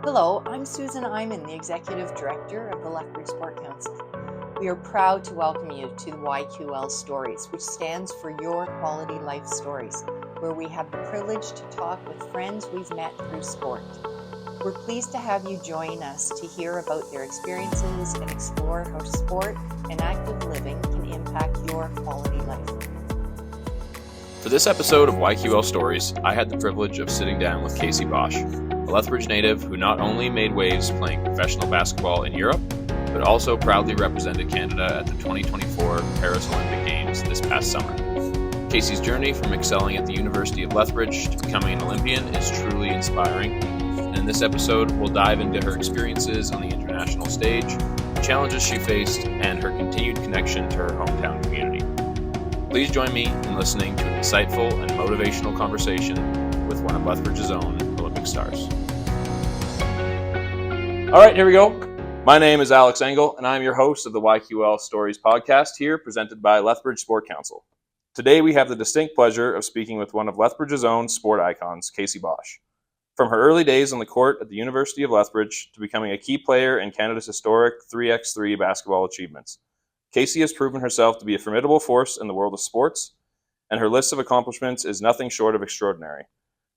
Hello, I'm Susan Iman, the Executive Director of the Lethbridge Sport Council. We are proud to welcome you to the YQL Stories, which stands for Your Quality Life Stories, where we have the privilege to talk with friends we've met through sport. We're pleased to have you join us to hear about their experiences and explore how sport and active living can impact your quality life. For this episode of YQL Stories, I had the privilege of sitting down with Kacie Bosch, a Lethbridge native who not only made waves playing professional basketball in Europe, but also proudly represented Canada at the 2024 Paris Olympic Games this past summer. Kacie's journey from excelling at the University of Lethbridge to becoming an Olympian is truly inspiring, and in this episode, we'll dive into her experiences on the international stage, the challenges she faced, and her continued connection to her hometown community. Please join me in listening to an insightful and motivational conversation with one of Lethbridge's own Olympic stars. All right, here we go. My name is Alex Engel, and I'm your host of the YQL Stories podcast here, presented by Lethbridge Sport Council. Today, we have the distinct pleasure of speaking with one of Lethbridge's own sport icons, Kacie Bosch. From her early days on the court at the University of Lethbridge to becoming a key player in Canada's historic 3x3 basketball achievements, Kacie has proven herself to be a formidable force in the world of sports, and her list of accomplishments is nothing short of extraordinary.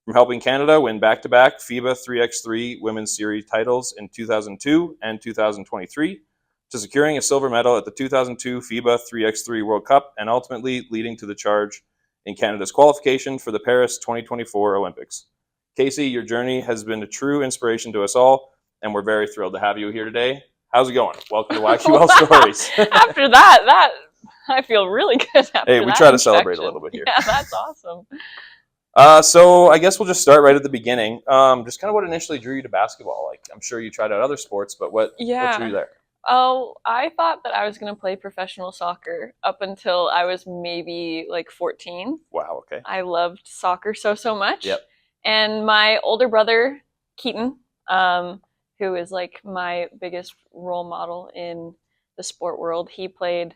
From helping Canada win back-to-back FIBA 3x3 Women's Series titles in 2002 and 2023, to securing a silver medal at the 2002 FIBA 3x3 World Cup, and ultimately leading to the charge in Canada's qualification for the Paris 2024 Olympics. Kacie, your journey has been a true inspiration to us all, and we're very thrilled to have you here today. How's it going? Welcome to YQL Stories. After that, I feel really good. Hey, we try to celebrate a little bit here. Yeah, that's awesome. So I guess we'll just start right at the beginning. Just kind of what initially drew you to basketball. Like, I'm sure you tried out other sports, but what drew you there? Oh, I thought that I was going to play professional soccer up until I was maybe like 14. Wow, okay. I loved soccer so much. Yep. And my older brother, Keaton, who is like my biggest role model in the sport world, he played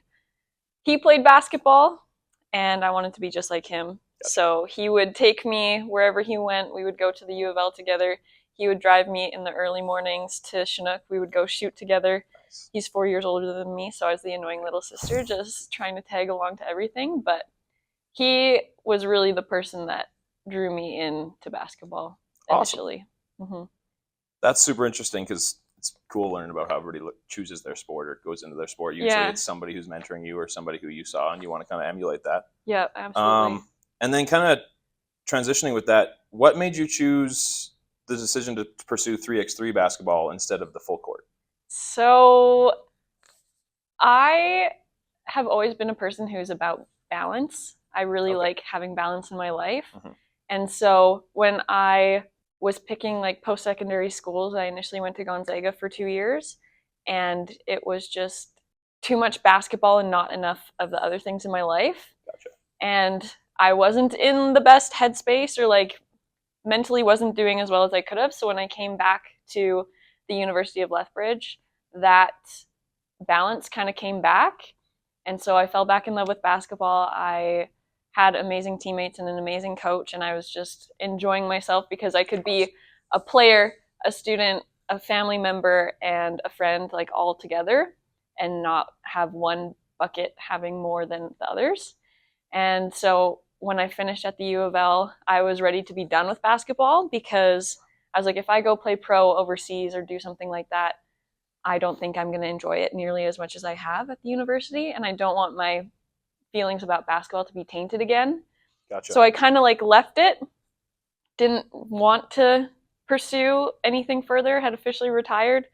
basketball, and I wanted to be just like him. Gotcha. So he would take me wherever he went. We would go to the U of L together. He would drive me in the early mornings to Chinook. We would go shoot together. Nice. He's 4 years older than me, so I was the annoying little sister, just trying to tag along to everything. But he was really the person that drew me into basketball initially. Awesome. Mm-hmm. That's super interesting because it's cool learning about how everybody chooses their sport or goes into their sport. Usually it's somebody who's mentoring you or somebody who you saw and you want to kind of emulate that. Yeah, absolutely. And then kind of transitioning with that, what made you choose the decision to pursue 3x3 basketball instead of the full court? So I have always been a person who's about balance. I really like having balance in my life. Mm-hmm. And so when I was picking like post-secondary schools, I initially went to Gonzaga for 2 years, and it was just too much basketball and not enough of the other things in my life. Gotcha. And I wasn't in the best headspace, or like mentally wasn't doing as well as I could have. So when I came back to the University of Lethbridge, that balance kind of came back. And so I fell back in love with basketball. I had amazing teammates and an amazing coach, and I was just enjoying myself because I could be a player, a student, a family member, and a friend, like all together, and not have one bucket having more than the others. And so when I finished at the U of L, I was ready to be done with basketball because I was like, if I go play pro overseas or do something like that, I don't think I'm going to enjoy it nearly as much as I have at the university, and I don't want my feelings about basketball to be tainted again. Gotcha. So I kind of like left it, didn't want to pursue anything further, had officially retired.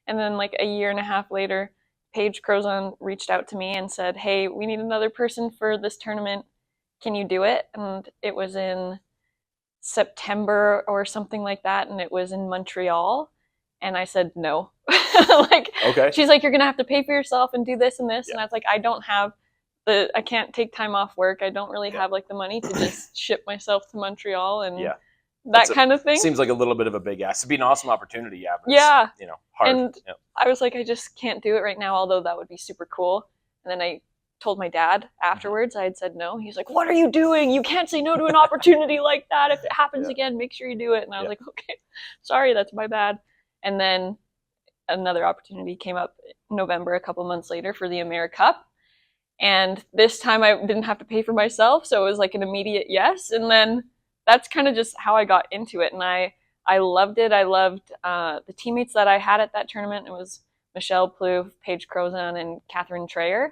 And then like a year and a half later, Paige Crozon reached out to me and said, hey, we need another person for this tournament. Can you do it? And it was in September or something like that. And it was in Montreal. And I said, no. Okay. She's like, you're going to have to pay for yourself and do this and this. Yeah. And I was like, I can't take time off work. I don't really have like the money to just ship myself to Montreal and that kind of thing. Seems like a little bit of a big ask. It'd be an awesome opportunity, but it's, hard. And I was like, I just can't do it right now, although that would be super cool. And then I told my dad afterwards. I had said no. He's like, what are you doing? You can't say no to an opportunity like that. If it happens again, make sure you do it. And I was like, okay, sorry, that's my bad. And then another opportunity came up in November, a couple months later, for the AmeriCup. And this time I didn't have to pay for myself, so it was like an immediate yes. And then that's kind of just how I got into it. And I loved it. I loved the teammates that I had at that tournament. It was Michelle Plouffe, Paige Crozan, and Catherine Trayer.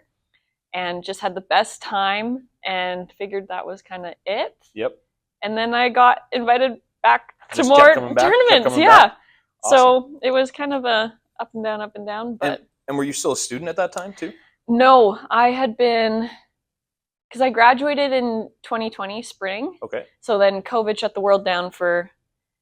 And just had the best time and figured that was kind of it. Yep. And then I got invited back to Just more kept coming back, tournaments. kept coming back. Awesome. So it was kind of a up and down. But and were you still a student at that time too? No, I had been, because I graduated in 2020 spring. Okay. So then COVID shut the world down for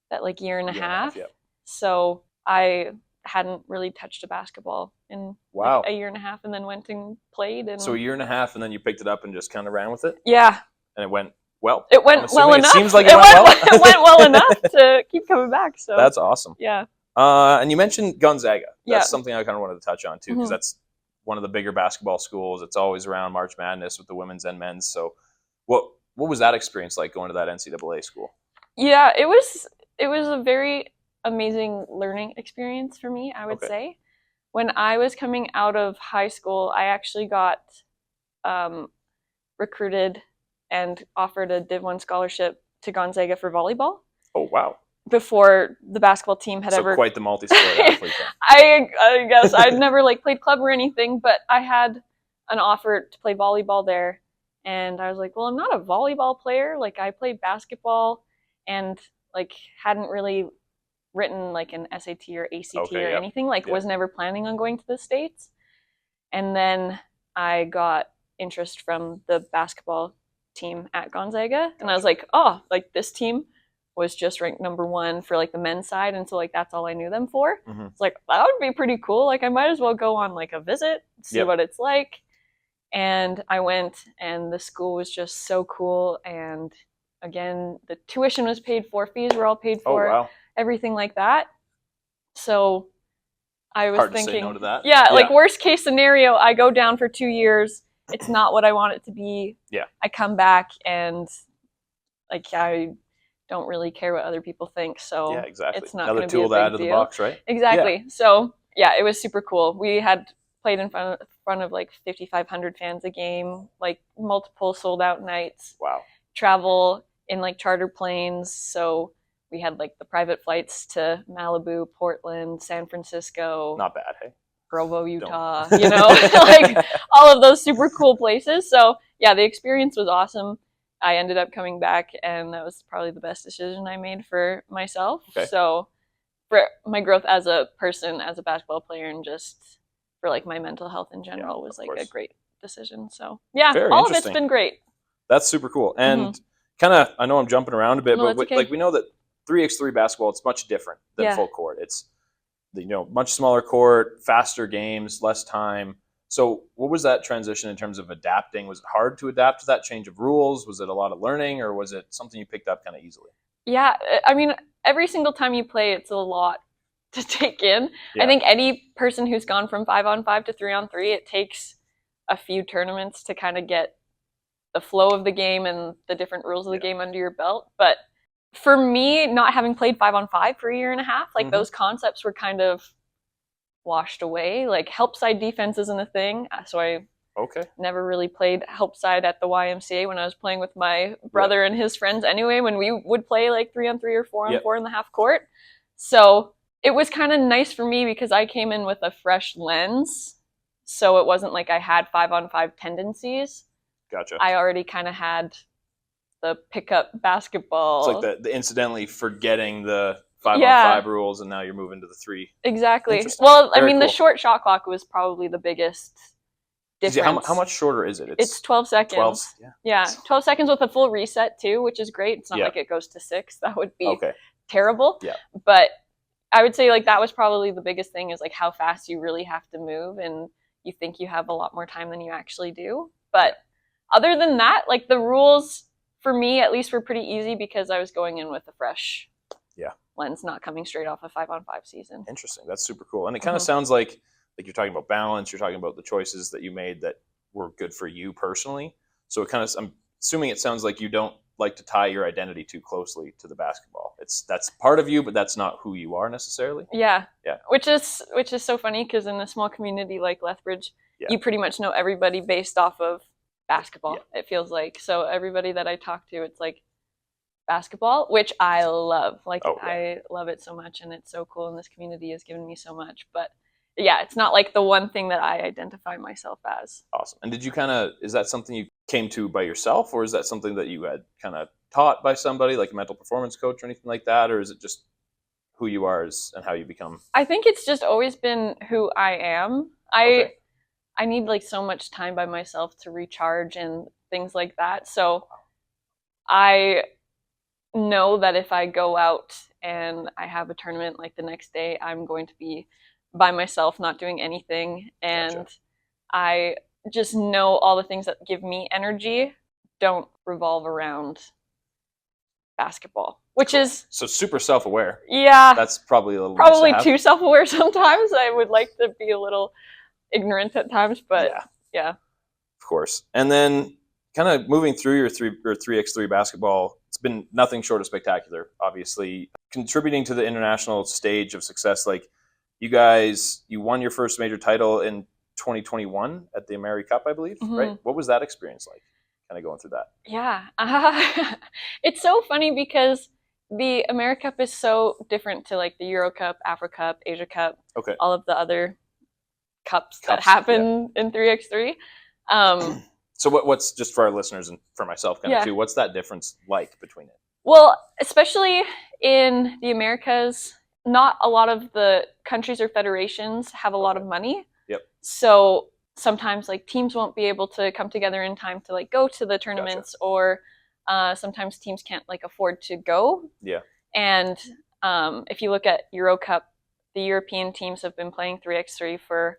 that like year and a half. Yep. So I hadn't really touched a basketball in like a year and a half, and then went and played. And so a year and a half, and then you picked it up and just kind of ran with it? Yeah. And it went well? It went well enough. It seems like it went well. It went well enough to keep coming back. So that's awesome. Yeah. And you mentioned Gonzaga. That's Yeah. something I kind of wanted to touch on too, because that's one of the bigger basketball schools. It's always around March Madness with the women's and men's. So what was that experience like, going to that NCAA school? Yeah, it was a very amazing learning experience for me, I would say. When I was coming out of high school, I actually got recruited and offered a Div 1 scholarship to Gonzaga for volleyball. Oh, wow. Before the basketball team had ever... So quite the multi-sport athlete. I guess I'd never like played club or anything, but I had an offer to play volleyball there. And I was like, well, I'm not a volleyball player. Like, I played basketball and like hadn't really written like an SAT or ACT or anything. Like, was never planning on going to the States. And then I got interest from the basketball team at Gonzaga. And I was like, oh, like this team was just ranked number 1 for like the men's side, and so like that's all I knew them for. It's like, that would be pretty cool. Like, I might as well go on like a visit, see what it's like. And I went, and the school was just so cool. And again, the tuition was paid for, fees were all paid for, everything like that. So I was hard thinking, to say no to that. Yeah, like worst case scenario, I go down for 2 years. It's not what I want it to be. Yeah. I come back and like I don't really care what other people think. So yeah, exactly. It's not another gonna be a tool to big add to the deal. box, right? Exactly. Yeah. So yeah, it was super cool. We had played in front of like 5,500 fans a game, like multiple sold out nights. Wow. Travel in like charter planes. So we had like the private flights to Malibu, Portland, San Francisco. Not bad, hey? Provo, Utah, you know, like all of those super cool places. So yeah, the experience was awesome. I ended up coming back, and that was probably the best decision I made for myself. Okay. So for my growth as a person, as a basketball player, and just for like my mental health in general was like a great decision. So yeah, all of it's been great. That's super cool. And kind of, I know I'm jumping around a bit, No, but like we know that 3x3 basketball, it's much different than full court. It's, you know, much smaller court, faster games, less time. So what was that transition in terms of adapting? Was it hard to adapt to that change of rules? Was it a lot of learning, or was it something you picked up kind of easily? Yeah, I mean, every single time you play, it's a lot to take in. I think any person who's gone from 5-on-5 to 3-on-3, it takes a few tournaments to kind of get the flow of the game and the different rules of the game under your belt. But for me, not having played 5-on-5 for a year and a half, like those concepts were kind of washed away. Like help side defense isn't a thing, so I never really played help side at the YMCA when I was playing with my brother and his friends anyway, when we would play like 3-on-3 or 4-on-4 in the half court. So it was kind of nice for me because I came in with a fresh lens, so it wasn't like I had 5-on-5 tendencies. Gotcha. I already kind of had the pickup basketball. It's like the incidentally forgetting the 5-on-5 rules, and now you're moving to the 3. Exactly. Well, I mean, the short shot clock was probably the biggest difference. How much shorter is it? It's 12 seconds. 12 seconds with a full reset too, which is great. It's not like it goes to 6. That would be terrible. Yeah. But I would say like that was probably the biggest thing, is like how fast you really have to move, and you think you have a lot more time than you actually do. But other than that, like the rules for me at least were pretty easy because I was going in with a fresh lens, not coming straight off a 5-on-5 season. Interesting. That's super cool. And it kind of sounds like you're talking about balance, you're talking about the choices that you made that were good for you personally. So it kind of, I'm assuming it sounds like you don't like to tie your identity too closely to the basketball. That's part of you, but that's not who you are necessarily. Yeah. Yeah. Which is so funny because in a small community like Lethbridge, Yeah. you pretty much know everybody based off of basketball. Yeah. It feels like. So everybody that I talk to, it's like basketball, which I love. Like I love it so much, and it's so cool, and this community has given me so much. But yeah, it's not like the one thing that I identify myself as. Awesome. And did you is that something you came to by yourself, or is that something that you had kind of taught by somebody, like a mental performance coach or anything like that, or is it just who you are and how you become? I think it's just always been who I am. I need like so much time by myself to recharge and things like that. So I know that if I go out and I have a tournament like the next day, I'm going to be by myself, not doing anything. And Gotcha. I just know all the things that give me energy don't revolve around basketball, which is so super self-aware. Yeah, that's probably a little probably nice too self-aware sometimes. I would like to be a little ignorant at times, but yeah, of course. And then kind of moving through your 3x3 basketball, it's been nothing short of spectacular. Obviously, contributing to the international stage of success. Like you won your first major title in 2021 at the America Cup, I believe. Mm-hmm. Right? What was that experience like? Kind of going through that. Yeah, it's so funny because the America Cup is so different to like the Euro Cup, Afro Cup, Asia Cup, all of the other cups that happen in 3x3. So what's, just for our listeners and for myself kind of too, what's that difference like between it? Well, especially in the Americas, not a lot of the countries or federations have a lot of money. Yep. So sometimes like teams won't be able to come together in time to like go to the tournaments, or sometimes teams can't like afford to go. Yeah. And if you look at Euro Cup, the European teams have been playing 3x3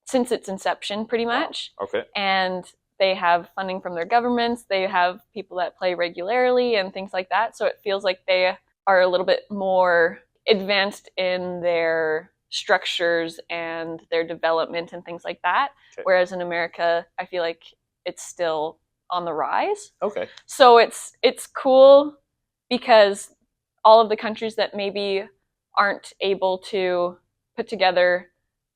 since its inception pretty much. Wow. Okay. And they have funding from their governments. They have people that play regularly and things like that. So it feels like they are a little bit more advanced in their structures and their development and things like that. Okay. Whereas in America, I feel like it's still on the rise. Okay. So it's cool because all of the countries that maybe aren't able to put together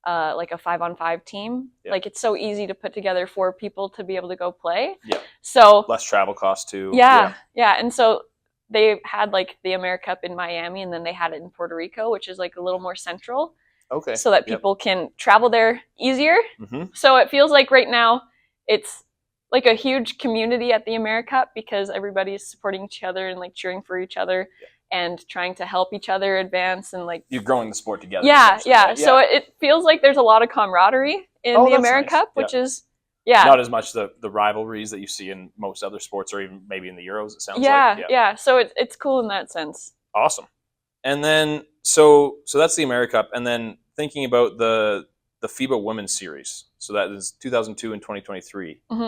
like a 5-on-5 team. Yeah. Like it's so easy to put together 4 people to be able to go play. Yeah. So less travel costs too. Yeah. And so they had like the America Cup in Miami, and then they had it in Puerto Rico, which is like a little more central. Okay. So that people can travel there easier. Mm-hmm. So it feels like right now it's like a huge community at the America Cup because everybody's supporting each other and like cheering for each other. Yeah. And trying to help each other advance, and like you're growing the sport together. Yeah. So it feels like there's a lot of camaraderie in the America Cup, which is not as much the rivalries that you see in most other sports, or even maybe in the Euros. It sounds like. Yeah. So it's cool in that sense. Awesome. And then so that's the America Cup, and then thinking about the FIBA Women's Series. So that is 2002 and 2023, mm-hmm.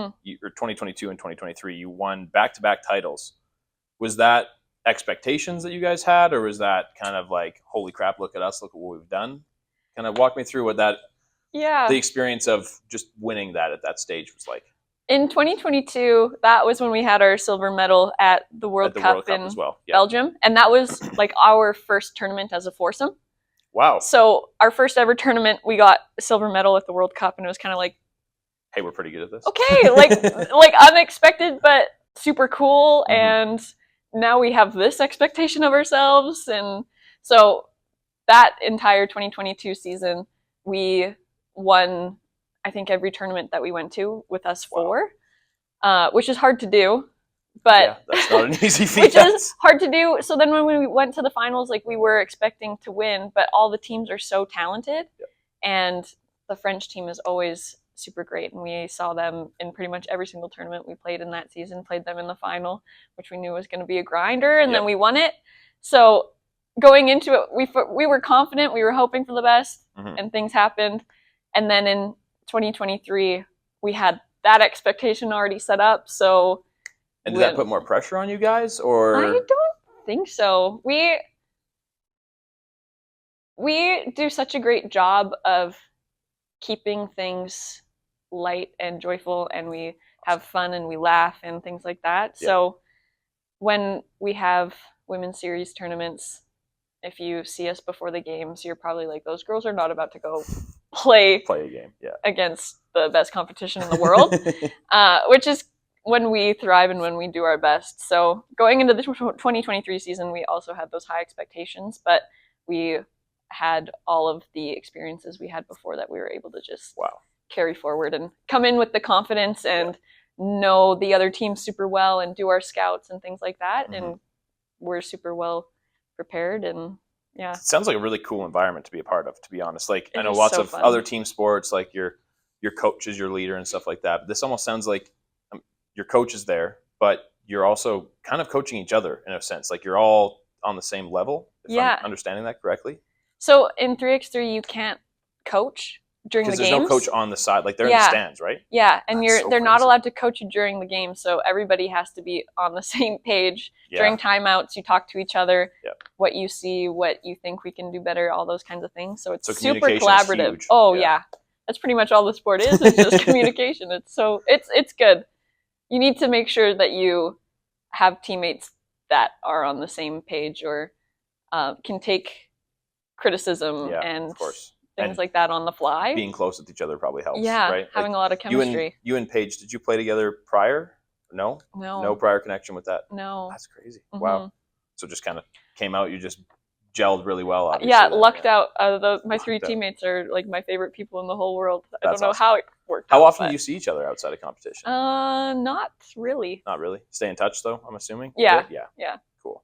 Or 2022 and 2023. You won back-to-back titles. Was that expectations that you guys had, or was that kind of like, holy crap, look at us, look at what we've done? Kind of walk me through what the experience of just winning that at that stage was like. In 2022, that was when we had our silver medal at the World Cup in Belgium, and that was like our first tournament as a foursome. Wow. So our first ever tournament, we got a silver medal at the World Cup, and it was kind of like, hey, we're pretty good at this. Okay, like unexpected but super cool. Mm-hmm. And now we have this expectation of ourselves. And so that entire 2022 season, we won, I think, every tournament that we went to with us 4, which is hard to do. But that's not an easy feat. Which is hard to do. So then when we went to the finals, like we were expecting to win, but all the teams are so talented. Yep. And the French team is always super great, and we saw them in pretty much every single tournament we played in that season, played them in the final, which we knew was going to be a grinder, and then we won it. So going into it, we were confident, we were hoping for the best, mm-hmm. and things happened. And then in 2023, we had that expectation already set up. So, and did that put more pressure on you guys, or? I don't think so. We do such a great job of keeping things light and joyful, and we have fun and we laugh and things like that. Yeah. So when we have women's series tournaments, if you see us before the games, you're probably like, those girls are not about to go play a game, against the best competition in the world, which is when we thrive and when we do our best. So going into the 2023 season, we also had those high expectations, but we had all of the experiences we had before that we were able to just carry forward and come in with the confidence and know the other team super well and do our scouts and things like that. And we're super well prepared. And yeah, it sounds like a really cool environment to be a part of, to be honest. Like, I know is lots so of fun. other team sports, like your coach is your leader and stuff like that. But this almost sounds like your coach is there, but you're also kind of coaching each other in a sense. Like, you're all on the same level, if I'm understanding that correctly. So in 3x3, you can't coach during the games. Because there's no coach on the side. Like, they're in the stands, right? Yeah, and they're not allowed to coach you during the game, so everybody has to be on the same page. During timeouts, you talk to each other, what you see, what you think we can do better, all those kinds of things. So it's super collaborative. Oh yeah. That's pretty much all the sport is. It's just communication. It's good. You need to make sure that you have teammates that are on the same page or can take criticism and things like that on the fly. Being close with each other probably helps. Yeah, right? having a lot of chemistry. You and Paige, did you play together prior? No? No prior connection with that? No. That's crazy. Wow. So just kind of came out, you just gelled really well, obviously. Yeah, lucked out. My three teammates are like my favorite people in the whole world. I don't know how it worked out. How often do you see each other outside of competition? Not really. Not really? Stay in touch though, I'm assuming? Yeah. Cool.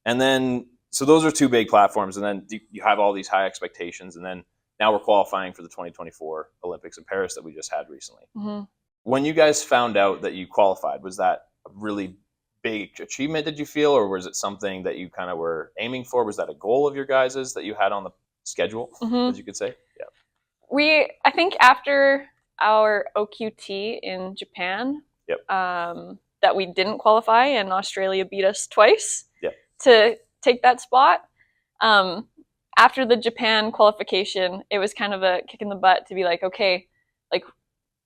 And then, so those are two big platforms, and then you have all these high expectations, and then now we're qualifying for the 2024 Olympics in Paris that we just had recently. When you guys found out that you qualified, was that a really big achievement, did you feel, or was it something that you kind of were aiming for? Was that a goal of your guys's that you had on the schedule, as you could say? Yeah. I think after our OQT in Japan, that we didn't qualify, and Australia beat us twice to take that spot. After the Japan qualification, it was kind of a kick in the butt to be like, okay, like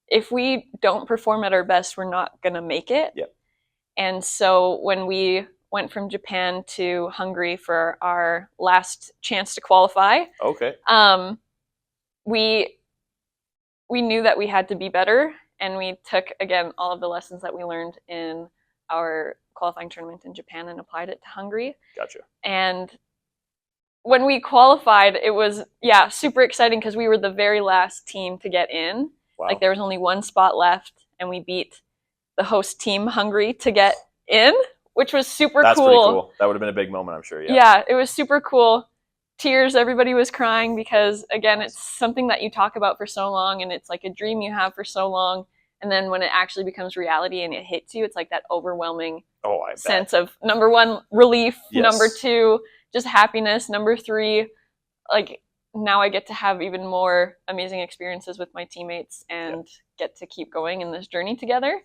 if we don't perform at our best, we're not going to make it. And so when we went from Japan to Hungary for our last chance to qualify, we knew that we had to be better, and we took, again, all of the lessons that we learned in our qualifying tournament in Japan and applied it to Hungary. Gotcha. And when we qualified, it was, super exciting because we were the very last team to get in. Like, there was only one spot left, and we beat the host team, Hungary, to get in, which was super cool. That's pretty cool. That would have been a big moment, I'm sure. Yeah, it was super cool. Tears, everybody was crying because, again, it's something that you talk about for so long, and it's like a dream you have for so long. And then when it actually becomes reality and it hits you, it's like that overwhelming sense of, number one, relief, number two, just happiness, number three, like, now I get to have even more amazing experiences with my teammates and get to keep going in this journey together.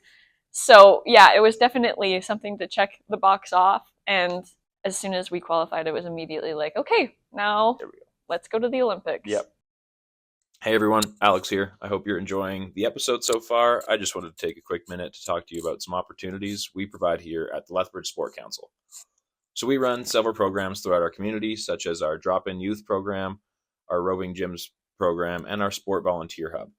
So, it was definitely something to check the box off. And as soon as we qualified, it was immediately like, okay, now let's go to the Olympics. Hey everyone, Alex here. I hope you're enjoying the episode so far. I just wanted to take a quick minute to talk to you about some opportunities we provide here at the Lethbridge Sport Council. So we run several programs throughout our community, such as our drop-in youth program, our roving gyms program, and our sport volunteer hub.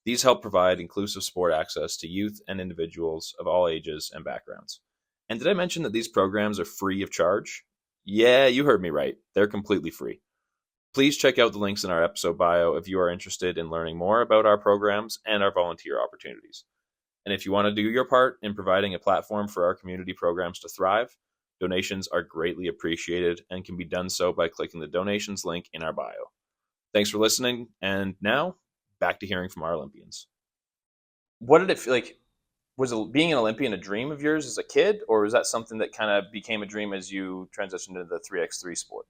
These help provide inclusive sport access to youth and individuals of all ages and backgrounds. And did I mention that these programs are free of charge? Yeah, you heard me right. They're completely free. Please check out the links in our episode bio if you are interested in learning more about our programs and our volunteer opportunities. And if you want to do your part in providing a platform for our community programs to thrive, donations are greatly appreciated and can be done so by clicking the donations link in our bio. Thanks for listening, and now, back to hearing from our Olympians. What did it feel like? Was being an Olympian a dream of yours as a kid, or was that something that kind of became a dream as you transitioned into the 3x3 sport?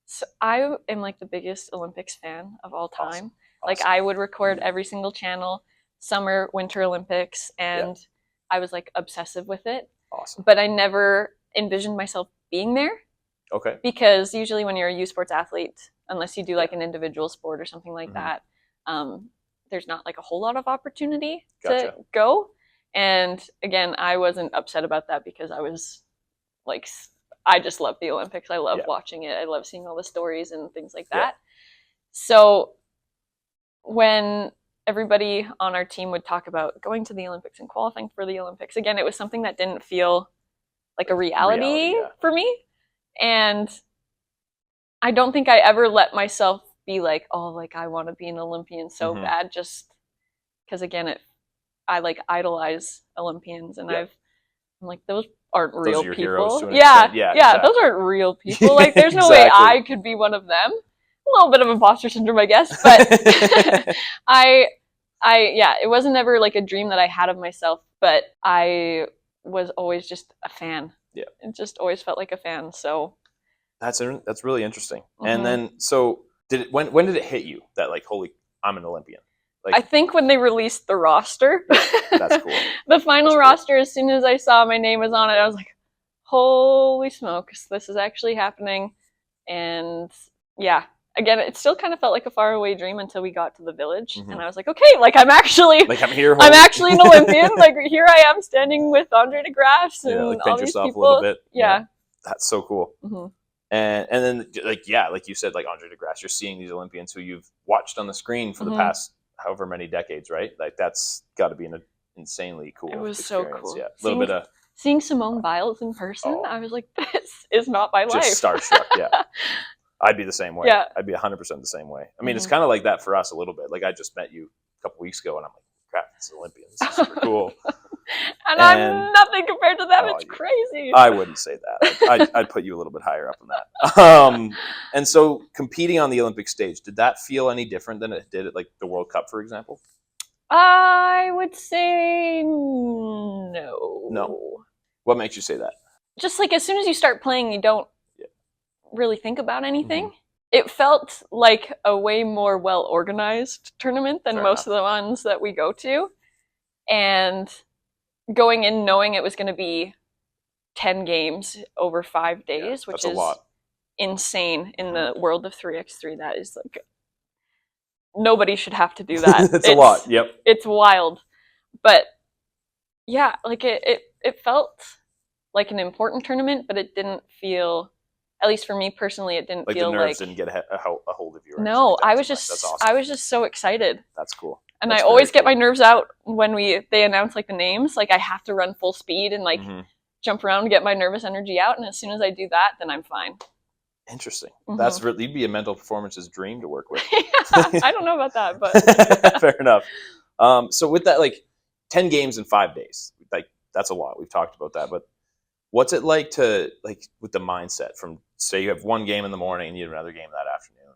So I am like the biggest Olympics fan of all time. Awesome. Like, I would record every single channel, summer, winter Olympics, and I was like obsessive with it. Awesome. But I never envisioned myself being there. Okay. Because usually when you're a youth sports athlete, unless you do like an individual sport or something like that, there's not like a whole lot of opportunity to go. And again, I wasn't upset about that because I was like, I just love the Olympics. I love watching it. I love seeing all the stories and things like that. So when everybody on our team would talk about going to the Olympics and qualifying for the Olympics, again, it was something that didn't feel like a reality for me. And I don't think I ever let myself be like, oh, like I want to be an Olympian so bad, just because again, I like idolize Olympians, and I'm like, those aren't real people. Heroes to an extent. Exactly. Those aren't real people. Like, there's no way I could be one of them. A little bit of imposter syndrome, I guess, but it wasn't ever like a dream that I had of myself, but I was always just a fan. Yeah, it just always felt like a fan. So that's really interesting. And then, so when did it hit you that like, holy, I'm an Olympian? Like, I think when they released the roster. That's cool. The final roster, as soon as I saw my name was on it, I was like, holy smokes, this is actually happening. And yeah, again, it still kind of felt like a faraway dream until we got to the village. And I was like, okay, like I'm actually like I'm here. I'm actually an Olympian. Like, here I am standing with Andre DeGrasse and like all these these people. A little bit. Yeah. That's so cool. And then like you said, like Andre DeGrasse, you're seeing these Olympians who you've watched on the screen for the past however many decades, right? Like, that's got to be an insanely cool experience. It was so cool. Yeah, a little bit of seeing Simone Biles in person. I was like, this is not my life. Just starstruck. Yeah, I'd be the same way. Yeah, I'd be 100% the same way. I mean, it's kind of like that for us a little bit. Like, I just met you a couple weeks ago, and I'm like, crap, this is Olympians. This is super cool. And I'm nothing compared to them. It's crazy. I wouldn't say that. I'd put you a little bit higher up than that. And so, competing on the Olympic stage, did that feel any different than it did at like the World Cup, for example? I would say no. No. What makes you say that? Just like as soon as you start playing, you don't really think about anything. It felt like a way more well-organized tournament than most of the ones that we go to. And going in knowing it was going to be 10 games over 5 days, which is a lot. Insane in the world of 3x3. That is like, nobody should have to do that. It's a lot. Yep. It's wild. But yeah, like it felt like an important tournament, but it didn't feel, at least for me personally, it didn't feel like the nerves didn't get a hold of you. No, I was just awesome. I was just so excited. That's cool. And I always get my nerves out when they announce like the names. Like, I have to run full speed and like jump around and get my nervous energy out. And as soon as I do that, then I'm fine. Interesting. That's really, you'd be a mental performance's dream to work with. I don't know about that, but fair enough. So with that, like 10 games in 5 days, like that's a lot. We've talked about that, but what's it like to, like, with the mindset from, say you have one game in the morning and you have another game that afternoon?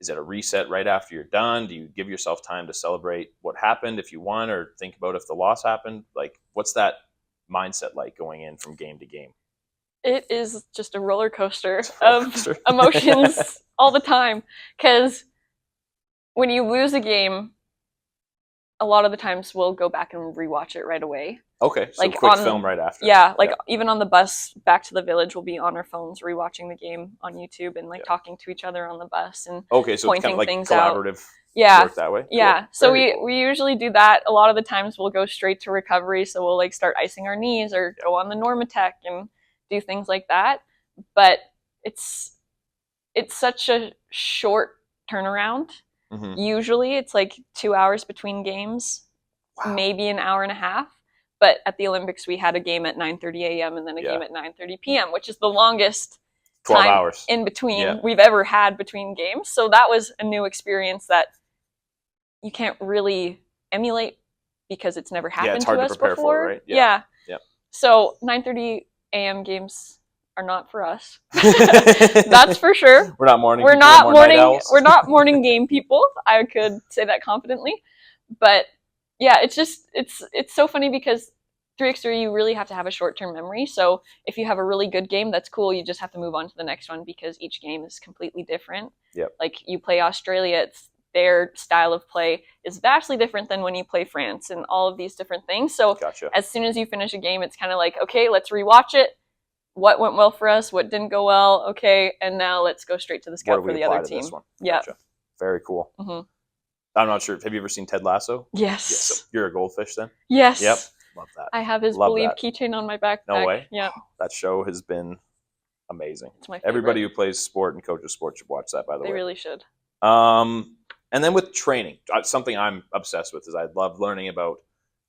Is it a reset right after you're done? Do you give yourself time to celebrate what happened if you won, or think about if the loss happened? Like, what's that mindset like going in from game to game? It is just a roller coaster of emotions all the time. Because when you lose a game, a lot of the times we'll go back and rewatch it right away. Okay, so like quick film right after. Yeah, like even on the bus back to the village, we'll be on our phones rewatching the game on YouTube and like talking to each other on the bus and so pointing it's kind of like things collaborative out. Work that way. Yeah, cool. So we usually do that. A lot of the times we'll go straight to recovery, so we'll like start icing our knees or go on the Normatec and do things like that. But it's such a short turnaround. Usually it's like 2 hours between games, maybe an hour and a half. But at the Olympics, we had a game at 9:30 a.m. and then a game at 9:30 p.m., which is the longest 12 time hours in between we've ever had between games. So that was a new experience that you can't really emulate because it's never happened it's hard to us to prepare before. For, right? Yeah. So 9:30 a.m. games are not for us. That's for sure. We're not morning. We're not morning game people. I could say that confidently, but yeah, it's so funny because 3x3 you really have to have a short-term memory. So if you have a really good game, that's cool. You just have to move on to the next one because each game is completely different. Yep. Like you play Australia, it's their style of play is vastly different than when you play France and all of these different things. So as soon as you finish a game, it's kind of like, okay, let's rewatch it. What went well for us? What didn't go well? Okay, and now let's go straight to the scout for the other team. Yeah. Gotcha. Very cool. I'm not sure. Have you ever seen Ted Lasso? Yes. So you're a goldfish then? Yes. Yep. Love that. I have his Love Believe that. keychain on my backpack. No way. Yeah. That show has been amazing. It's my favorite. Everybody who plays sport and coaches sport should watch that, by the way. They really should. And then with training, something I'm obsessed with is I love learning about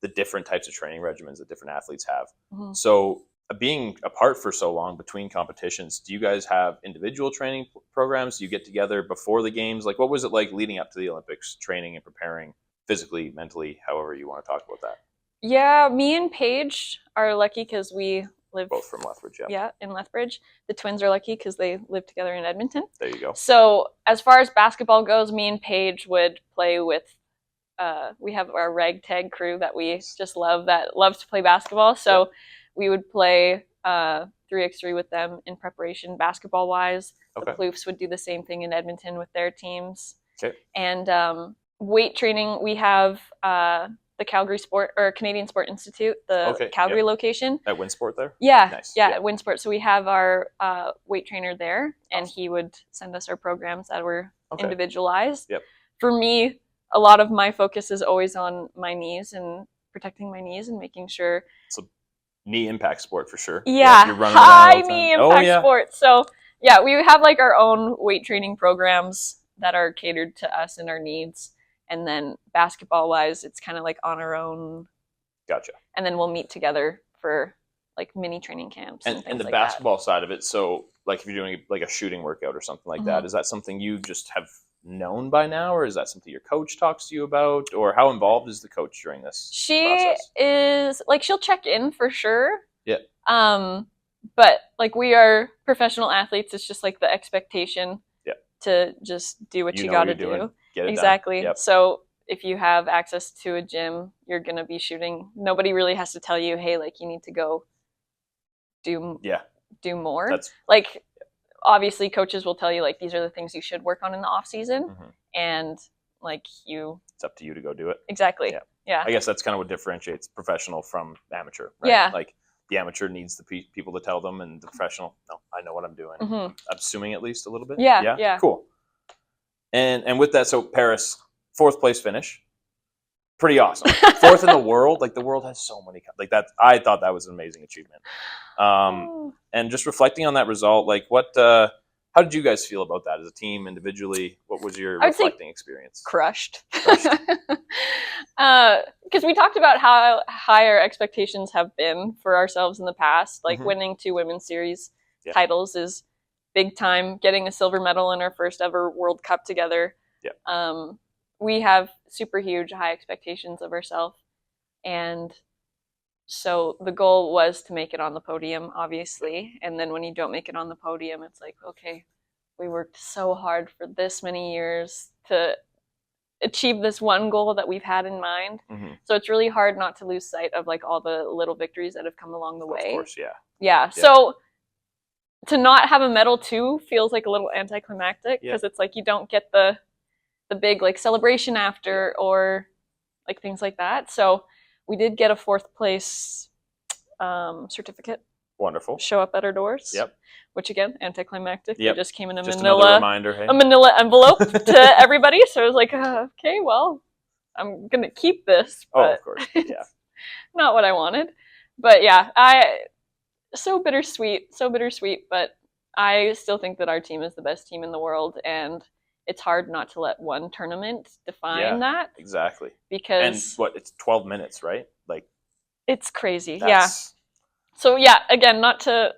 the different types of training regimens that different athletes have. Mm-hmm. So being apart for so long between competitions, do you guys have individual training programs? Do you get together before the games? Like, what was it like leading up to the Olympics, training and preparing physically, mentally, however you want to talk about that? Yeah, me and Paige are lucky because we live both from Lethbridge. Yeah, in Lethbridge. The twins are lucky because they live together in Edmonton. There you go. So as far as basketball goes, me and Paige would play with. We have our ragtag crew that we just love, that loves to play basketball. So we would play 3x3 with them in preparation basketball wise. Okay. The Ploufs would do the same thing in Edmonton with their teams. Okay. And weight training, we have the Calgary Canadian Sport Institute, the Calgary location. At Winsport there? Yeah. Nice. Yeah, at Winsport. So we have our weight trainer there, and he would send us our programs that were individualized. Yep. For me, a lot of my focus is always on my knees and protecting my knees and making sure. It's a knee impact sport for sure. Yeah, you're running high knee impact sport. So yeah, we have like our own weight training programs that are catered to us and our needs. And then basketball wise, it's kind of like on our own. Gotcha. And then we'll meet together for like mini training camps. And the basketball side of it. So like if you're doing like a shooting workout or something like that, is that something you just have known by now, or is that something your coach talks to you about, or how involved is the coach during this process? Is like, she'll check in for sure. Yeah. But like we are professional athletes. It's just like the expectation to just do what you got to do. Exactly. Yep. So if you have access to a gym, you're going to be shooting. Nobody really has to tell you, hey, like you need to go do more. Like obviously coaches will tell you like these are the things you should work on in the off season, and like it's up to you to go do it. Exactly. Yeah. I guess that's kind of what differentiates professional from amateur, right? Yeah. Like the amateur needs the people to tell them, and the professional, no, I know what I'm doing. I'm assuming at least a little bit. Yeah. Cool. And with that, so Paris, 4th place finish, pretty awesome. 4th in the world, like the world has so many, like that. I thought that was an amazing achievement. And just reflecting on that result, like how did you guys feel about that as a team, individually? What was your reflecting experience? Crushed. Because we talked about how high our expectations have been for ourselves in the past. Like winning 2 women's series titles is big time. Getting a silver medal in our first ever World Cup together. We have super huge high expectations of ourselves. And so the goal was to make it on the podium, obviously. And then when you don't make it on the podium, it's like, okay, we worked so hard for this many years to achieve this one goal that we've had in mind. So it's really hard not to lose sight of like all the little victories that have come along the way. Of course, yeah. So to not have a medal too feels like a little anticlimactic, because it's like you don't get the big like celebration after or like things like that. So we did get a 4th place certificate. Wonderful. Show up at our doors. Yep. Which again, anticlimactic. Yep. It just came in a just manila reminder, hey. A manila envelope to everybody. So I was like, okay, well, I'm gonna keep this. But of course. Yeah. not what I wanted. But yeah, so bittersweet. But I still think that our team is the best team in the world, and it's hard not to let one tournament define that. Exactly. Because it's 12 minutes, right? Like it's crazy. Yeah. So yeah, again, not to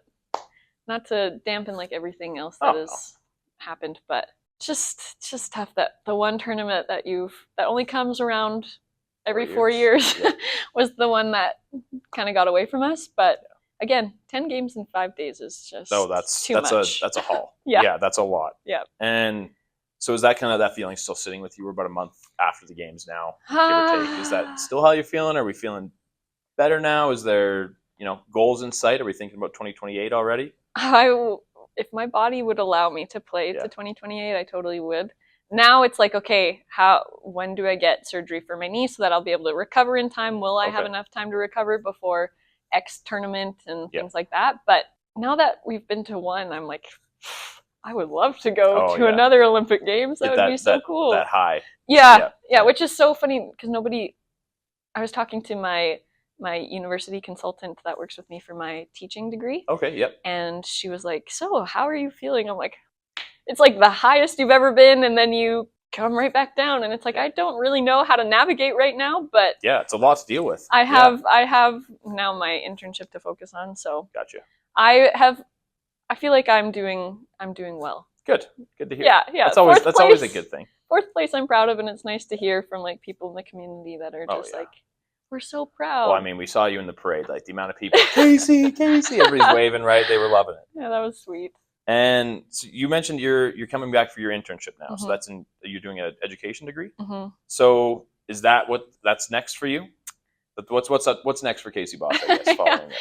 dampen like everything else that has happened, but it's just tough that the one tournament that only comes around every 4 years was the one that kind of got away from us. But again, 10 games in 5 days is just too much. That's a haul. Yeah, that's a lot. Yeah. And so is that kind of that feeling still sitting with you? We're about a month after the games now, give or take. Is that still how you're feeling? Are we feeling better now? Is there goals in sight? Are we thinking about 2028 already? If my body would allow me to play to 2028, I totally would. Now it's like, okay, when do I get surgery for my knee so that I'll be able to recover in time? Will I have enough time to recover before X tournament and things like that? But now that we've been to one, I'm like, I would love to go to another Olympic Games. That would be so cool. That high. Yeah, which is so funny because I was talking to my my university consultant that works with me for my teaching degree. Okay, yep. And she was like, so how are you feeling? I'm like, it's like the highest you've ever been, and then you come right back down. And it's like, I don't really know how to navigate right now, but yeah, it's a lot to deal with. I have now my internship to focus on. So Gotcha. I feel like I'm doing well. Good to hear. Yeah. That's always a good thing. 4th place I'm proud of, and it's nice to hear from like people in the community that are just like, we're so proud. Well, I mean, we saw you in the parade, like the amount of people, Kacie, everybody's waving, right? They were loving it. Yeah, that was sweet. And so you mentioned you're coming back for your internship now. So you're doing an education degree. So is that that's next for you? What's next for Kacie Bosch, I guess, following this?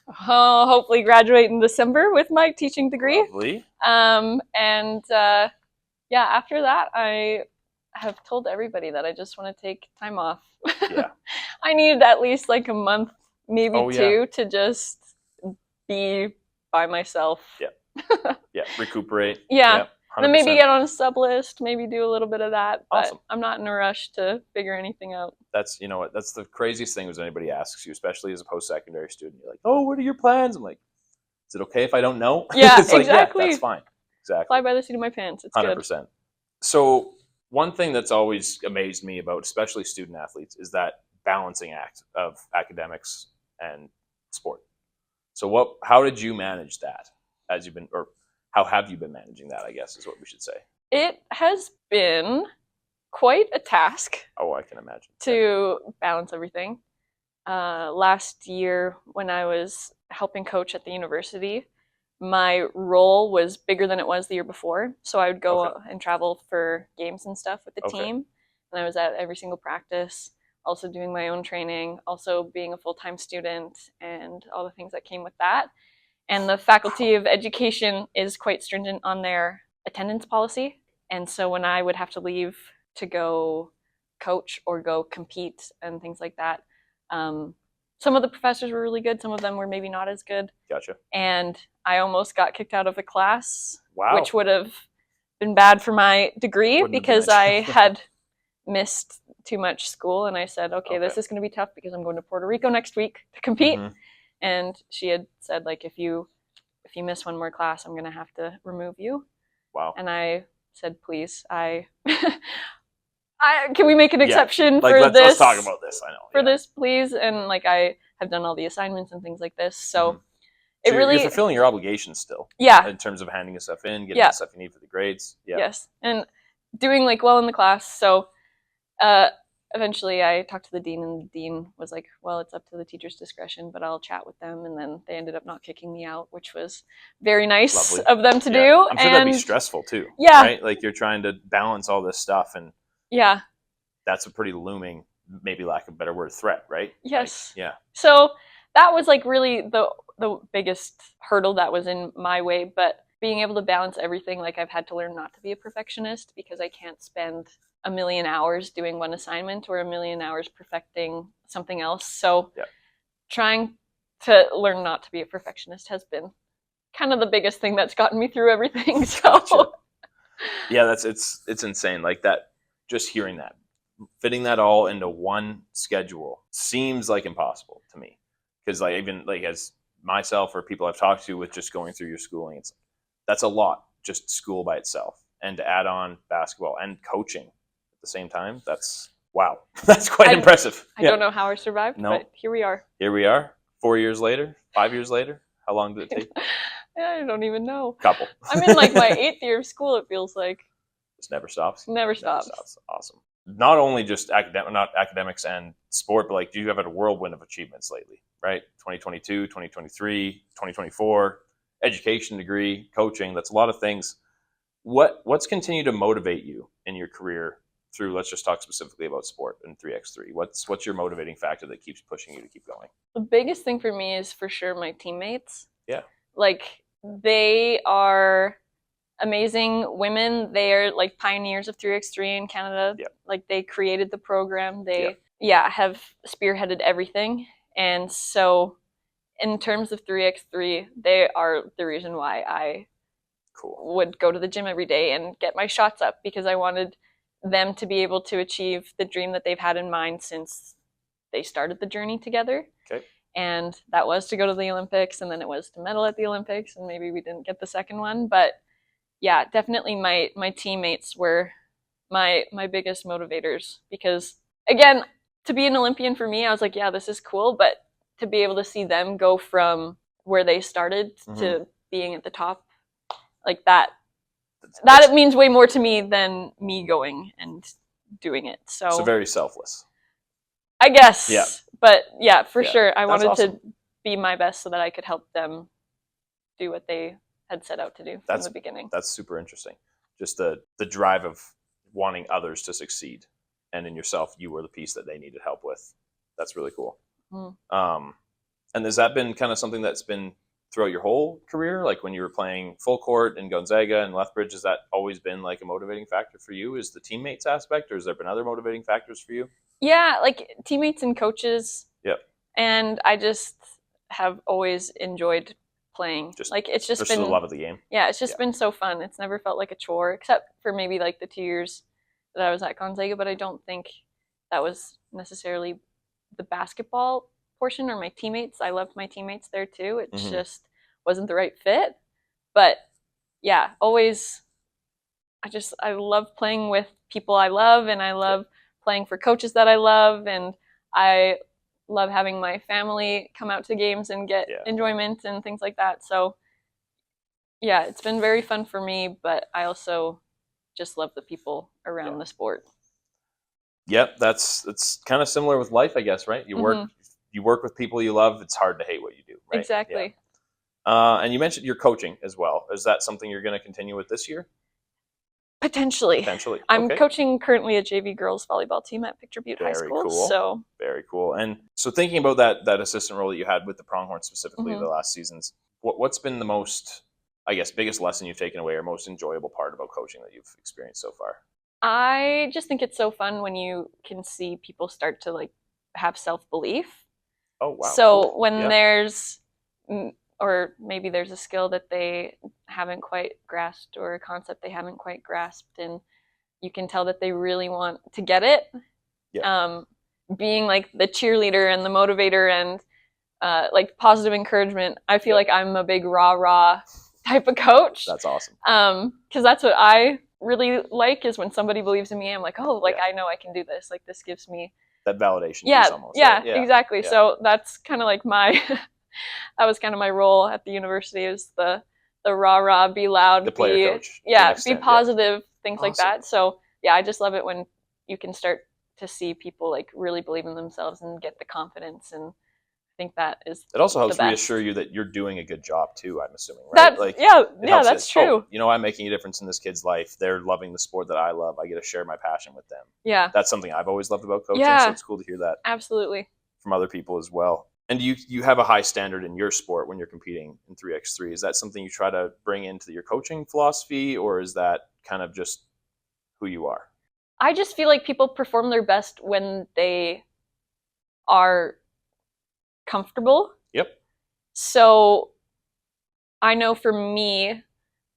Hopefully graduate in December with my teaching degree. Lovely. After that, I have told everybody that I just want to take time off. Yeah. I needed at least like a month, maybe 2, to just be by myself. Yeah. Yeah. Recuperate. Yeah. Yep. Then maybe get on a sub list, maybe do a little bit of that. But awesome. I'm not in a rush to figure anything out. That's the craziest thing when anybody asks you, especially as a post-secondary student. You're like, oh, what are your plans? I'm like, is it okay if I don't know? Yeah, it's like, exactly. Yeah, that's fine. Exactly. Fly by the seat of my pants. It's 100%. good. So one thing that's always amazed me about especially student athletes is that balancing act of academics and sport. So how did you manage that how have you been managing that, I guess is what we should say. It has been quite a task. Oh, I can imagine. To balance everything. Last year when I was helping coach at the university, my role was bigger than it was the year before. So I would go and travel for games and stuff with the team. And I was at every single practice, also doing my own training, also being a full-time student and all the things that came with that. And the Faculty of Education is quite stringent on their attendance policy. And so when I would have to leave to go coach or go compete and things like that, some of the professors were really good. Some of them were maybe not as good. Gotcha. And I almost got kicked out of a class, wow, which would have been bad for my degree because I had missed too much school. And I said, okay, this is going to be tough because I'm going to Puerto Rico next week to compete. And she had said, like, if you miss one more class, I'm going to have to remove you. Wow. And I said, please, can we make an exception like, for let's, this? Let's talk about this. I know. For this, please. And like, I have done all the assignments and things like this. So so you're fulfilling your obligations still. Yeah. In terms of handing the stuff in, getting the stuff you need for the grades. Yeah. Yes. And doing like well in the class. So, eventually I talked to the dean, and the dean was like, well, it's up to the teacher's discretion, but I'll chat with them. And then they ended up not kicking me out, which was very nice of them to do. I'm sure that'd be stressful too. Yeah. Right? Like you're trying to balance all this stuff, and that's a pretty looming, maybe lack of a better word, threat, right? Yes. Like, yeah. So that was like really the biggest hurdle that was in my way, but being able to balance everything, like I've had to learn not to be a perfectionist because I can't spend a million hours doing one assignment or a million hours perfecting something else. So trying to learn not to be a perfectionist has been kind of the biggest thing that's gotten me through everything. So gotcha. Yeah, it's insane. Like that, just hearing that, fitting that all into one schedule seems like impossible to me. Because like even like as myself or people I've talked to with just going through your schooling, that's a lot, just school by itself. And to add on basketball and coaching at the same time, that's wow. That's quite impressive. I don't know how I survived, but here we are. Here we are, 4 years later, 5 years later. How long did it take? I don't even know. Couple. I'm in like my 8th year of school, it feels like. Just never stops. Never stops. Awesome. Not only just not academics and sport, but like you have had a whirlwind of achievements lately, right? 2022, 2023, 2024, education degree, coaching, that's a lot of things. What's continued to motivate you in your career through, let's just talk specifically about sport and 3x3. What's your motivating factor that keeps pushing you to keep going? The biggest thing for me is for sure my teammates. Yeah. Like they are amazing women. They are like pioneers of 3x3 in Canada. Yep. Like they created the program. They have spearheaded everything. And so in terms of 3x3, they are the reason why I would go to the gym every day and get my shots up, because I wanted them to be able to achieve the dream that they've had in mind since they started the journey together. Okay. And that was to go to the Olympics, and then it was to medal at the Olympics, and maybe we didn't get the second one. But yeah, definitely my teammates were my biggest motivators, because again, to be an Olympian for me, I was like, yeah, this is cool, but to be able to see them go from where they started to being at the top, like that it means way more to me than me going and doing it. So very selfless, I guess. Yeah. But yeah, for sure. I That's wanted awesome. to be my best so that I could help them do what they had set out to do from the beginning. That's super interesting. Just the drive of wanting others to succeed, and in yourself, you were the piece that they needed help with. That's really cool. And has that been kind of something that's been throughout your whole career? Like when you were playing full court in Gonzaga and Lethbridge, has that always been like a motivating factor for you? Is the teammates aspect, or has there been other motivating factors for you? Yeah, like teammates and coaches. Yep. And I just have always enjoyed playing. It's just been the love of the game. Yeah, it's just been so fun. It's never felt like a chore, except for maybe like the 2 years that I was at Gonzaga, but I don't think that was necessarily the basketball portion or my teammates. I loved my teammates there too. It just wasn't the right fit. But yeah, always I love playing with people I love, and I love playing for coaches that I love, and I love having my family come out to games and get enjoyment and things like that. So yeah, it's been very fun for me, but I just love the people around the sport. Yep, it's kind of similar with life, I guess, right? You work with people you love. It's hard to hate what you do, right? Exactly. Yeah. And you mentioned your coaching as well. Is that something you're going to continue with this year? Potentially. I'm coaching currently a JV girls volleyball team at Picture Butte High School. Cool. So very cool. And so thinking about that assistant role that you had with the Pronghorns specifically the last seasons, what's been the most, I guess, biggest lesson you've taken away or most enjoyable part about coaching that you've experienced so far? I just think it's so fun when you can see people start to like have self-belief. Oh, wow. So when there's, or maybe there's a skill that they haven't quite grasped or a concept they haven't quite grasped, and you can tell that they really want to get it. Yeah. Being like the cheerleader and the motivator and like positive encouragement, I feel like I'm a big rah-rah type of coach. That's awesome. Because that's what I really like, is when somebody believes in me. I'm like, oh, like I know I can do this. Like this gives me that validation. Yeah, almost, yeah, right? Yeah, exactly. Yeah. So that's kind of like that was kind of my role at the university, is the rah-rah, be loud, the player coach. Yeah, be positive, things like that. So yeah, I just love it when you can start to see people like really believe in themselves and get the confidence, and I think that is it also helps reassure you that you're doing a good job too, I'm assuming, right? That's true. I'm making a difference in this kid's life. They're loving the sport that I love. I get to share my passion with them. Yeah. That's something I've always loved about coaching, so it's cool to hear that. Absolutely. From other people as well. And you have a high standard in your sport when you're competing in 3x3. Is that something you try to bring into your coaching philosophy, or is that kind of just who you are? I just feel like people perform their best when they are comfortable. Yep. So I know for me,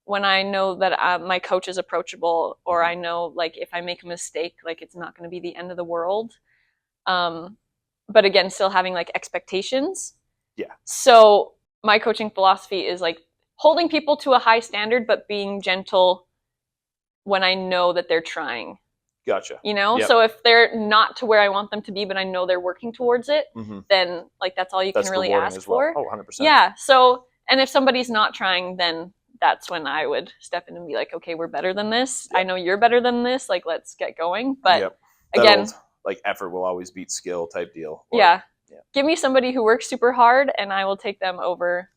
when I know that my coach is approachable, or I know like if I make a mistake, like it's not going to be the end of the world. But again, still having like expectations. Yeah. So my coaching philosophy is like holding people to a high standard, but being gentle when I know that they're trying. Gotcha. You know, so if they're not to where I want them to be, but I know they're working towards it, then like that's all you can really ask for. Oh, 100%. Yeah. So, and if somebody's not trying, then that's when I would step in and be like, okay, we're better than this. Yep. I know you're better than this. Like, let's get going. But again, like effort will always beat skill type deal. Give me somebody who works super hard, and I will take them over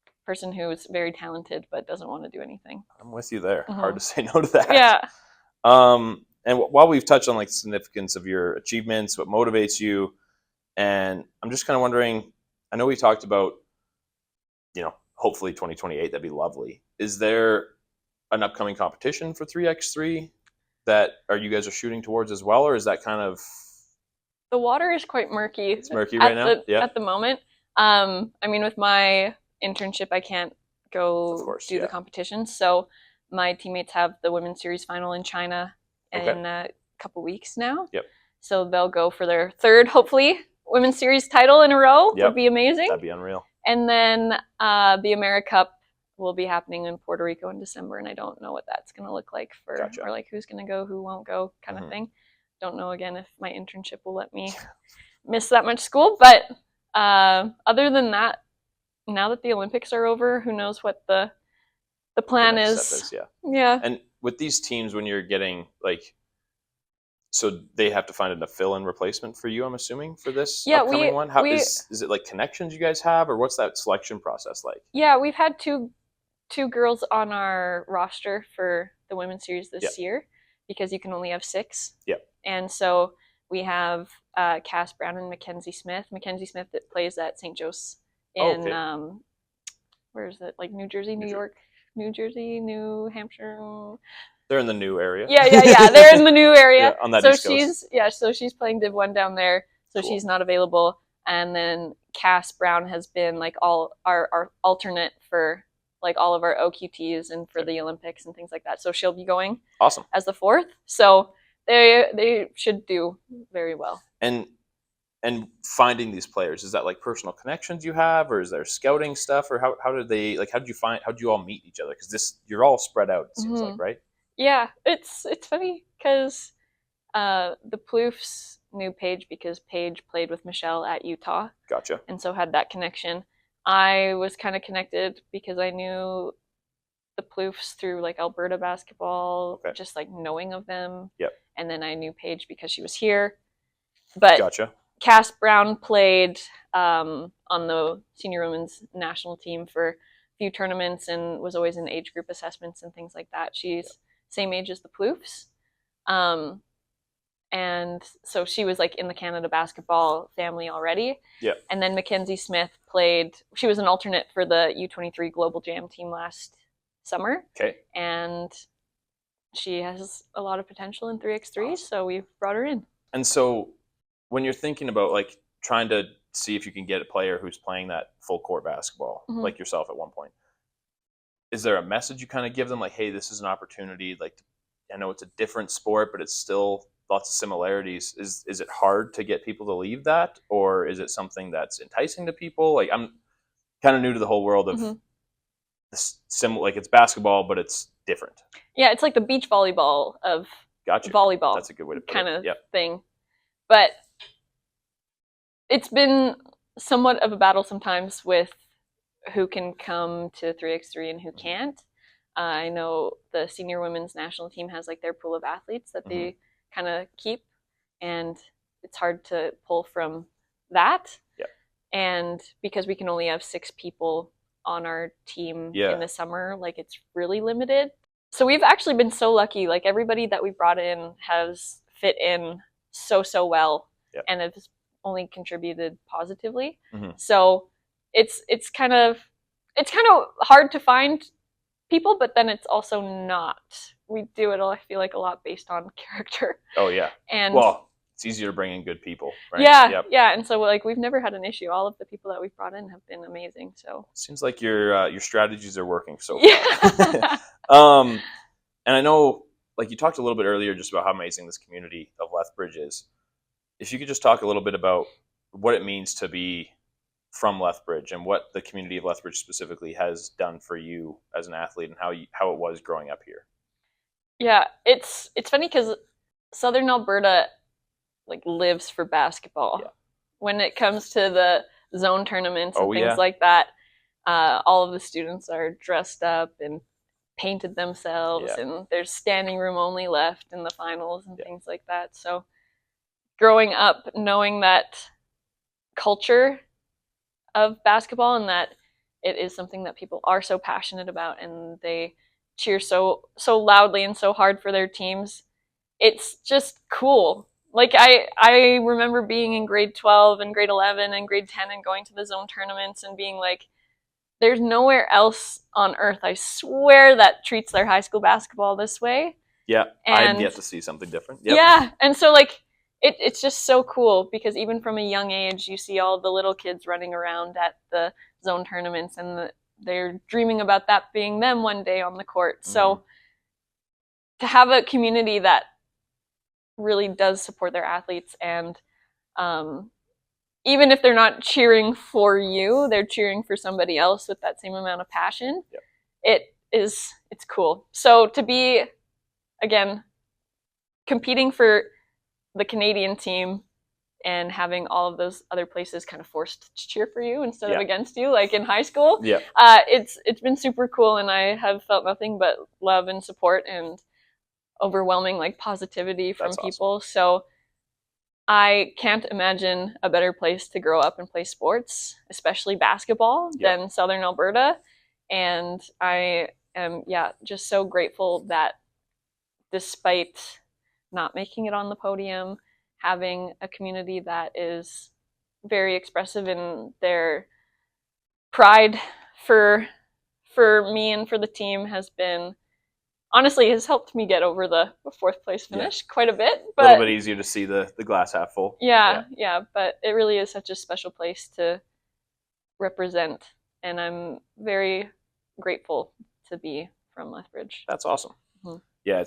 a person who's very talented but doesn't want to do anything. I'm with you there. Hard to say no to that. Yeah. And while we've touched on like the significance of your achievements, what motivates you, and I'm just kind of wondering, I know we talked about, hopefully 2028, that'd be lovely. Is there an upcoming competition for 3x3 that you guys are shooting towards as well, or is that kind of... The water is quite murky. It's murky right now? At the moment. I mean, with my internship, I can't go do the competition. So my teammates have the women's series final in China in a couple weeks now. Yep. So they'll go for their third, hopefully, women's series title in a row Yep. would be amazing. That'd be unreal. And then the America Cup will be happening in Puerto Rico in December, and I don't know what that's going to look like for, Gotcha. or like who's going to go, who won't go, kind of thing. Don't know again if my internship will let me miss that much school, but other than that, now that the Olympics are over, who knows what the plan The next is. step is. Yeah. And with these teams, when you're getting like, so they have to find a fill-in replacement for you, I'm assuming, for this upcoming one? How is it like connections you guys have, or what's that selection process like? Yeah, we've had two girls on our roster for the women's series this year, because you can only have 6. Yep. And so we have Cass Brown and Mackenzie Smith. Mackenzie Smith that plays at St. Joe's in where is it? Like New Jersey, New York, New Jersey, New Hampshire. They're in the new area. Yeah. They're in the new area. On that so East Coast. So she's playing Div 1 down there. So she's not available. And then Cass Brown has been like all our alternate for like all of our OQTs and for the Olympics and things like that. So she'll be going as the 4th. So they should do very well. And finding these players, is that like personal connections you have, or is there scouting stuff, or how did you all meet each other? Because you're all spread out, it seems like, right? Yeah, it's funny because the Ploufs knew Paige because Paige played with Michelle at Utah. Gotcha. And so had that connection. I was kind of connected because I knew the Ploufs through like Alberta basketball, just like knowing of them. Yep. And then I knew Paige because she was here. But gotcha. Cass Brown played on the senior women's national team for a few tournaments and was always in age group assessments and things like that. She's same age as the Ploufs. And so she was like in the Canada basketball family already. Yeah. And then Mackenzie Smith she was an alternate for the U23 Global Jam team last summer. Okay. And she has a lot of potential in 3x3, so we've brought her in. And so when you're thinking about like trying to see if you can get a player who's playing that full court basketball, like yourself at one point, is there a message you kind of give them, like, hey, this is an opportunity, like, I know it's a different sport, but it's still lots of similarities. Is it hard to get people to leave that, or is it something that's enticing to people? Like, I'm kind of new to the whole world of this like it's basketball, but it's different. Yeah, it's like the beach volleyball of volleyball. That's a good way to put kind it. of thing. But it's been somewhat of a battle sometimes with who can come to 3x3 and who can't. I know the senior women's national team has like their pool of athletes that they kind of keep, and it's hard to pull from that. Yeah. And because we can only have 6 people on our team in the summer, like it's really limited. So we've actually been so lucky. Like everybody that we brought in has fit in so well and has only contributed positively. So it's kind of hard to find people, but then it's also not. We do it, I feel like, a lot based on character. Oh yeah. And well, it's easier to bring in good people, right? Yeah. And so like we've never had an issue. All of the people that we've brought in have been amazing. So seems like your strategies are working so far. And I know, like you talked a little bit earlier just about how amazing this community of Lethbridge is. If you could just talk a little bit about what it means to be from Lethbridge and what the community of Lethbridge specifically has done for you as an athlete and how it was growing up here. Yeah, it's funny because Southern Alberta like lives for basketball. Yeah. When it comes to the zone tournaments and things like that, all of the students are dressed up and painted themselves, and there's standing room only left in the finals and things like that. So growing up knowing that culture of basketball and that it is something that people are so passionate about and they cheer so loudly and so hard for their teams, it's just cool. Like I remember being in grade 12 and grade 11 and grade 10 and going to the zone tournaments and being like, there's nowhere else on earth, I swear, that treats their high school basketball this way. Yeah, I've yet to see something different. Yep. Yeah, and so like it's just so cool because even from a young age, you see all the little kids running around at the zone tournaments and they're dreaming about that being them one day on the court. So to have a community that really does support their athletes and even if they're not cheering for you, they're cheering for somebody else with that same amount of passion. Yep. It's cool. So to be, again, competing for the Canadian team and having all of those other places kind of forced to cheer for you instead of against you, like in high school. It's been super cool, and I have felt nothing but love and support and overwhelming like positivity from people. Awesome. So I can't imagine a better place to grow up and play sports, especially basketball, than Southern Alberta. And I am just so grateful that despite not making it on the podium, having a community that is very expressive in their pride for me and for the team has helped me get over the fourth place finish quite a bit. But a little bit easier to see the glass half full. Yeah, but it really is such a special place to represent, and I'm very grateful to be from Lethbridge. That's awesome. Mm-hmm. Yeah,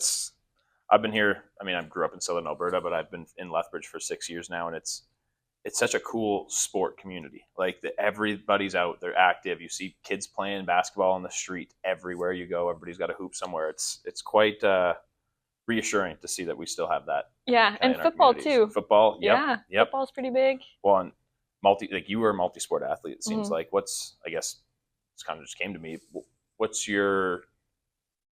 I've been here. I mean, I grew up in Southern Alberta, but I've been in Lethbridge for 6 years now, and it's such a cool sport community. Like everybody's out, they're active. You see kids playing basketball on the street everywhere you go. Everybody's got a hoop somewhere. It's quite reassuring to see that we still have that. Yeah, and football too. Football, yep. Football's pretty big. Well, and you were a multi-sport athlete. It seems like. I guess it's kind of just came to me. What's your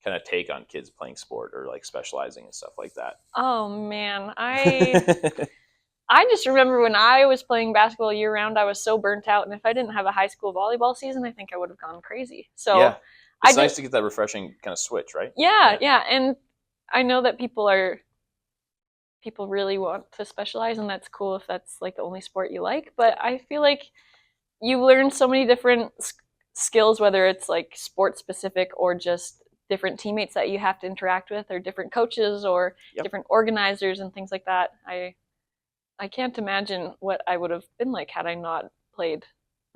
kind of take on kids playing sport or like specializing and stuff like that? Oh man, I just remember when I was playing basketball year round, I was so burnt out, and if I didn't have a high school volleyball season, I think I would have gone crazy. So it's nice to get that refreshing kind of switch, right? Yeah, and I know that people really want to specialize, and that's cool if that's like the only sport you like. But I feel like you learn so many different skills, whether it's like sport specific or just different teammates that you have to interact with, or different coaches or different organizers and things like that. I can't imagine what I would have been like had I not played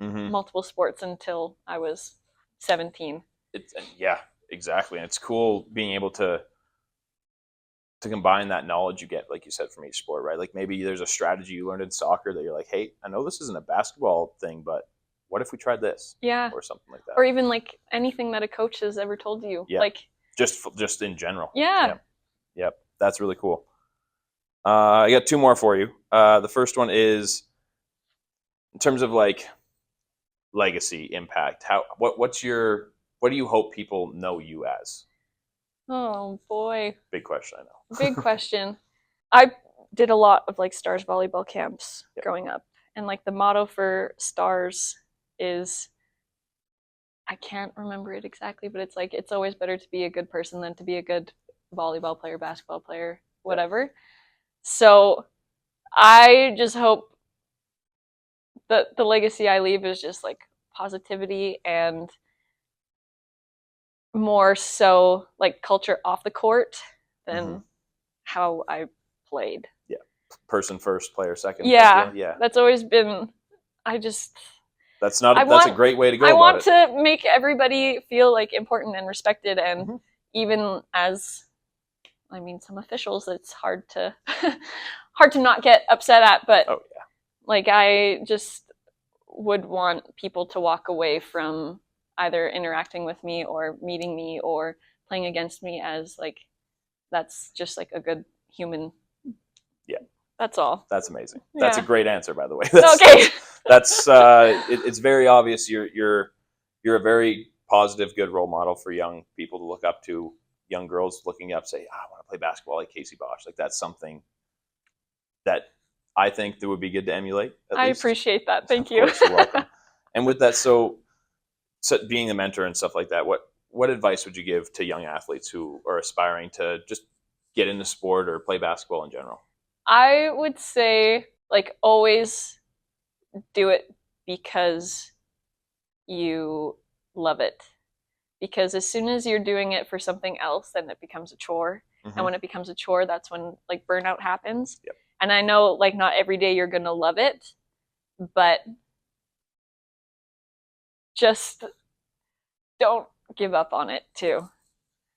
multiple sports until I was 17. Yeah, exactly. And it's cool being able to combine that knowledge you get, like you said, from each sport, right? Like maybe there's a strategy you learned in soccer that you're like, hey, I know this isn't a basketball thing, but what if we tried this? Yeah. Or something like that. Or even like anything that a coach has ever told you. Yeah. Like just in general. Yeah. Yep. That's really cool. I got 2 more for you. The first one is in terms of like legacy impact. What do you hope people know you as? Oh boy. Big question, I know. Big question. I did a lot of like Stars volleyball camps growing up, and like the motto for Stars is, I can't remember it exactly, but it's like, it's always better to be a good person than to be a good volleyball player, basketball player, whatever. So I just hope that the legacy I leave is just like positivity, and more so like culture off the court than how I played. Yeah. Person first, player second. Yeah. That's always been, that's a great way to go about it. I want to make everybody feel like important and respected, and even as, I mean, some officials, it's hard to not get upset at, but like I just would want people to walk away from either interacting with me or meeting me or playing against me as like, that's just like a good human. Yeah. That's all. That's amazing. That's a great answer, by the way. Okay. It's very obvious you're a very positive, good role model for young people to look up to, young girls looking up, say, I want to play basketball like Kacie Bosch. Like that's something that I think that would be good to emulate. I appreciate that. Thank you. You're welcome. And with that, so being a mentor and stuff like that, what advice would you give to young athletes who are aspiring to just get into sport or play basketball in general? I would say, like, always do it because you love it. Because as soon as you're doing it for something else, then it becomes a chore. And when it becomes a chore, that's when like burnout happens. Yep. And I know like not every day you're going to love it, but just don't give up on it too.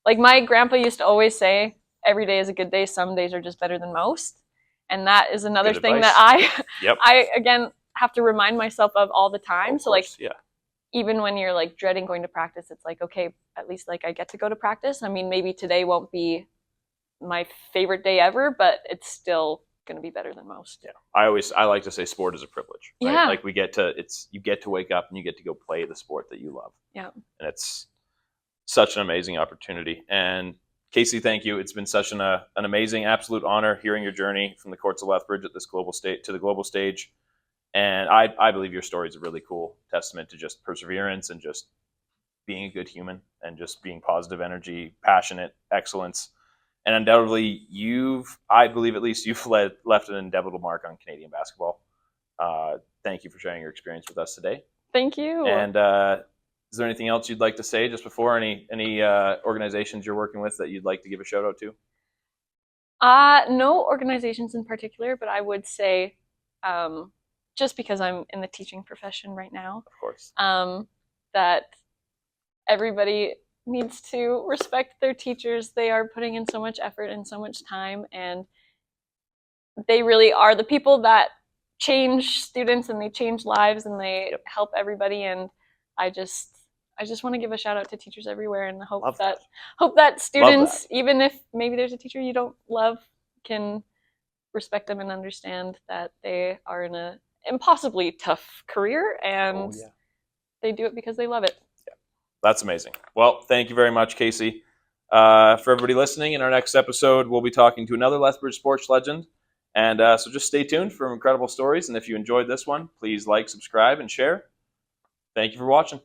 Like my grandpa used to always say, every day is a good day. Some days are just better than most. And that is another thing that I again have to remind myself of all the time. Of So like, course, yeah. even when you're like dreading going to practice, it's like, okay, at least like I get to go to practice. I mean, maybe today won't be my favorite day ever, but it's still going to be better than most. Yeah. I like to say sport is a privilege, right? Yeah. Like you get to wake up and you get to go play the sport that you love. Yeah. And it's such an amazing opportunity. And Kacie, thank you. It's been such an amazing, absolute honor hearing your journey from the courts of Lethbridge at this global state to the global stage. And I believe your story is a really cool testament to just perseverance and just being a good human and just being positive energy, passionate, excellence. And undoubtedly, I believe at least you've left an indelible mark on Canadian basketball. Thank you for sharing your experience with us today. Thank you. And is there anything else you'd like to say just before? Any organizations you're working with that you'd like to give a shout out to? No organizations in particular, but I would say, just because I'm in the teaching profession right now, Of course. that everybody needs to respect their teachers. They are putting in so much effort and so much time, and they really are the people that change students and they change lives and they help everybody. And I just want to give a shout out to teachers everywhere and hope that students, even if maybe there's a teacher you don't love, can respect them and understand that they are in a impossibly tough career and they do it because they love it. Yeah. That's amazing. Well, thank you very much, Kacie. For everybody listening, in our next episode, we'll be talking to another Lethbridge sports legend. And so just stay tuned for incredible stories. And if you enjoyed this one, please like, subscribe, and share. Thank you for watching.